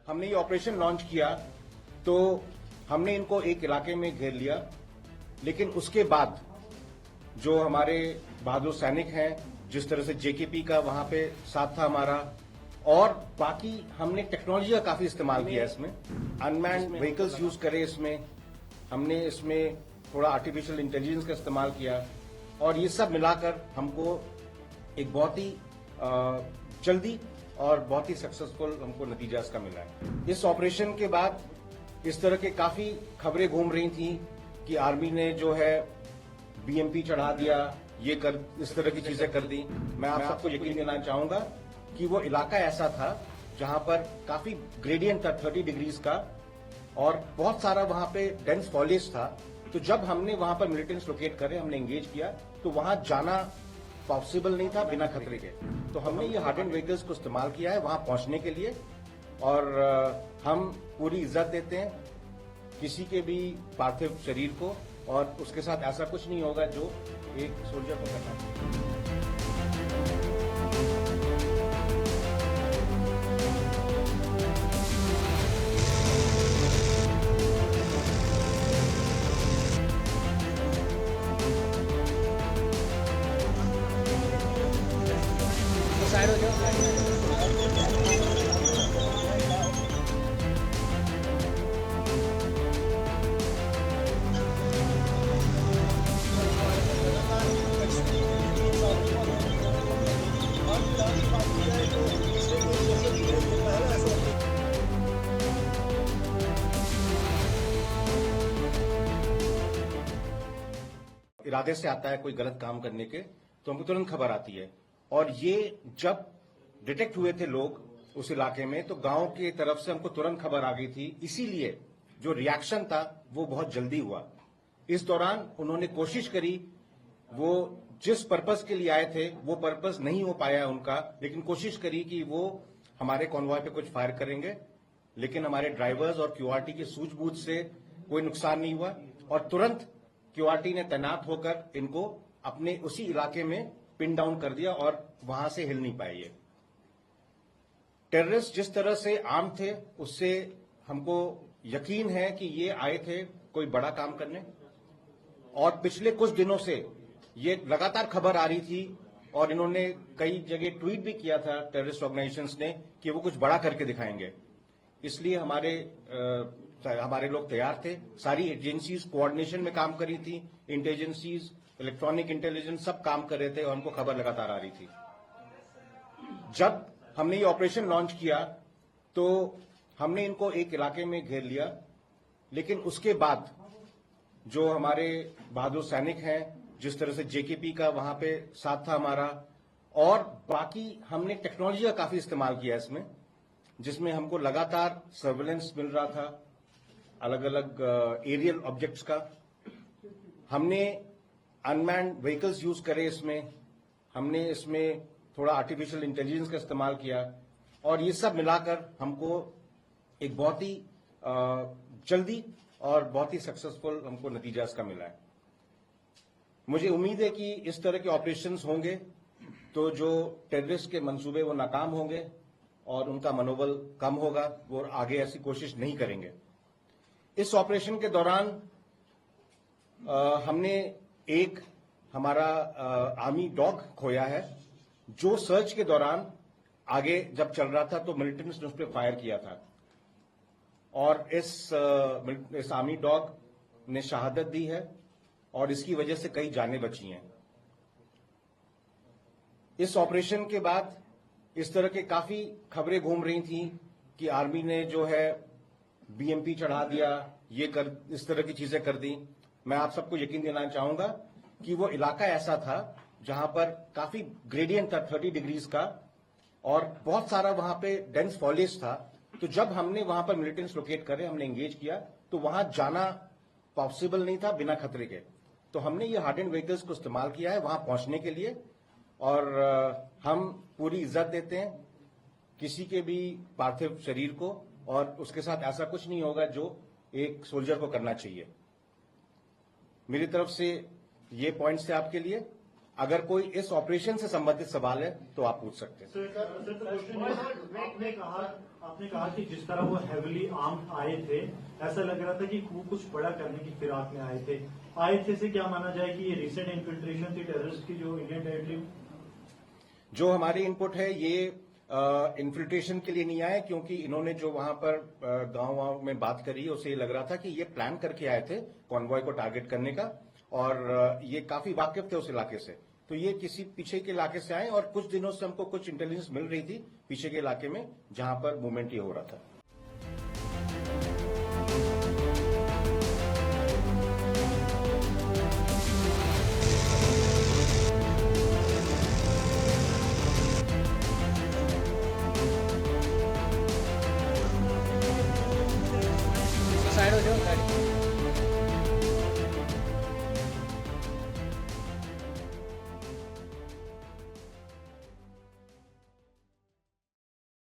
हमने ये operation launch किया तो हमने इनको एक इलाके में घेर लिया, लेकिन उसके बाद जो हमारे बहादुर सैनिक हैं, जिस तरह से जेकेपी का वहां पे साथ था हमारा, और बाकी हमने टेक्नोलॉजी का काफी इस्तेमाल किया इसमें, अनमैन्ड व्हीकल्स यूज करे इसमें, हमने इसमें थोड़ा आर्टिफिशियल इंटेलिजेंस का इस्तेमाल किया, और ये सब मिलाकर हमको एक बहुत ही जल्दी और बहुत ही सक्सेसफुल हमको नतीजा इसका मिला है। इस ऑपरेशन के बाद इस तरह के काफी खबरें घूम रही थी कि आर्मी ने जो है बीएमपी चढ़ा दिया, इस तरह की चीजें कर दी। मैं आप सबको यकीन दिलाना चाहूंगा कि वो इलाका ऐसा था जहां पर काफी ग्रेडियंट था 30 डिग्रीज का, और बहुत सारा वहां पे डेंस फॉलेज था। तो जब हमने वहां पर मिलिटेंट्स लोकेट करे, हमने एंगेज किया, तो वहां जाना पॉसिबल नहीं था बिना खतरे के। तो हमने ये हार्डन व्हीकल्स को इस्तेमाल किया है वहां पहुंचने के लिए, और हम पूरी इज्जत देते हैं किसी के भी पार्थिव शरीर को, और उसके साथ ऐसा कुछ नहीं होगा जो एक सोल्जर को करना चाहिए। साइड हो जाओ। इरादे से आता है कोई गलत काम करने के, तो हमको तुरंत खबर आती है। और ये जब डिटेक्ट हुए थे लोग उस इलाके में, तो गांव की तरफ से हमको तुरंत खबर आ गई थी, इसीलिए जो रिएक्शन था वो बहुत जल्दी हुआ। इस दौरान उन्होंने कोशिश करी, वो जिस पर्पस के लिए आए थे वो पर्पस नहीं हो पाया उनका, लेकिन कोशिश करी कि वो हमारे कॉन्वॉय पे कुछ फायर करेंगे, लेकिन हमारे ड्राइवर्स और क्यूआरटी की सूझबूझ से कोई नुकसान नहीं हुआ, और तुरंत क्यूआरटी ने तैनात होकर इनको अपने उसी इलाके में पिन डाउन कर दिया, और वहां से हिल नहीं पाए ये टेररिस्ट। जिस तरह से आर्म थे, उससे हमको यकीन है कि ये आए थे कोई बड़ा काम करने, और पिछले कुछ दिनों से ये लगातार खबर आ रही थी, और इन्होंने कई जगह ट्वीट भी किया था टेररिस्ट ऑर्गेनाइजेशंस ने कि वो कुछ बड़ा करके दिखाएंगे। इसलिए हमारे लोग तैयार थे, सारी एजेंसीज कोऑर्डिनेशन में काम कर रही थी, इंटेलिजेंसीज, इलेक्ट्रॉनिक इंटेलिजेंस सब काम कर रहे थे, और हमको खबर लगातार आ रही थी। जब हमने ये ऑपरेशन लॉन्च किया तो हमने इनको एक इलाके में घेर लिया, लेकिन उसके बाद जो हमारे बहादुर सैनिक हैं, जिस तरह से जेकेपी का वहां पे साथ था हमारा, और बाकी हमने टेक्नोलॉजी का काफी इस्तेमाल किया इसमें, जिसमें हमको लगातार सर्वेलेंस मिल रहा था अलग अलग एरियल ऑब्जेक्ट्स का। हमने अनमैन्ड व्हीकल्स यूज करे इसमें, हमने इसमें थोड़ा आर्टिफिशियल इंटेलिजेंस का इस्तेमाल किया, और ये सब मिलाकर हमको एक बहुत ही जल्दी और बहुत ही सक्सेसफुल हमको नतीजा इसका मिला है। मुझे उम्मीद है कि इस तरह के ऑपरेशंस होंगे तो जो टेररिस्ट के मंसूबे वो नाकाम होंगे, और उनका मनोबल कम होगा, वो आगे ऐसी कोशिश नहीं करेंगे। इस ऑपरेशन के दौरान हमने एक हमारा आर्मी डॉग खोया है, जो सर्च के दौरान आगे जब चल रहा था तो मिलिटेंट्स ने उस पर फायर किया था, और इस आर्मी डॉग ने शहादत दी है, और इसकी वजह से कई जानें बची हैं। इस ऑपरेशन के बाद इस तरह के काफी खबरें घूम रही थी कि आर्मी ने जो है बीएमपी चढ़ा दिया, इस तरह की चीजें कर दी। मैं आप सबको यकीन दिलाना चाहूंगा कि वो इलाका ऐसा था जहां पर काफी ग्रेडियंट था 30 डिग्रीज का, और बहुत सारा वहां पे डेंस फॉलेज था। तो जब हमने वहां पर मिलिटेंट्स लोकेट करे, हमने एंगेज किया, तो वहां जाना पॉसिबल नहीं था बिना खतरे के। तो हमने ये हार्डन व्हीकल्स को इस्तेमाल किया है वहां पहुंचने के लिए, और हम पूरी इज्जत देते हैं किसी के भी पार्थिव शरीर को, और उसके साथ ऐसा कुछ नहीं होगा जो एक सोल्जर को करना चाहिए। मेरी तरफ से ये पॉइंट्स थे आपके लिए। अगर कोई इस ऑपरेशन से संबंधित सवाल है तो आप पूछ सकते हैं। आपने कहा कि जिस तरह वो हेविली आर्म्ड आए थे, ऐसा लग रहा था कि वो कुछ बड़ा करने की फिराक में आए थे से क्या माना जाए कि ये रिसेंट इन्फिल्ट्रेशन थी टेररिस्ट की जो इंडियन टेरिटरी में? जो हमारी इनपुट है ये इन्फिल्ट्रेशन के लिए नहीं आए, क्योंकि इन्होंने जो वहां पर गांव में बात करी है उसे ये लग रहा था कि ये प्लान करके आए थे कॉन्वॉय को टारगेट करने का, और ये काफी वाकिफ थे उस इलाके से, तो ये किसी पीछे के इलाके से आए और कुछ दिनों से हमको कुछ इंटेलिजेंस मिल रही थी पीछे के इलाके में जहां पर मूवमेंट ये हो रहा था।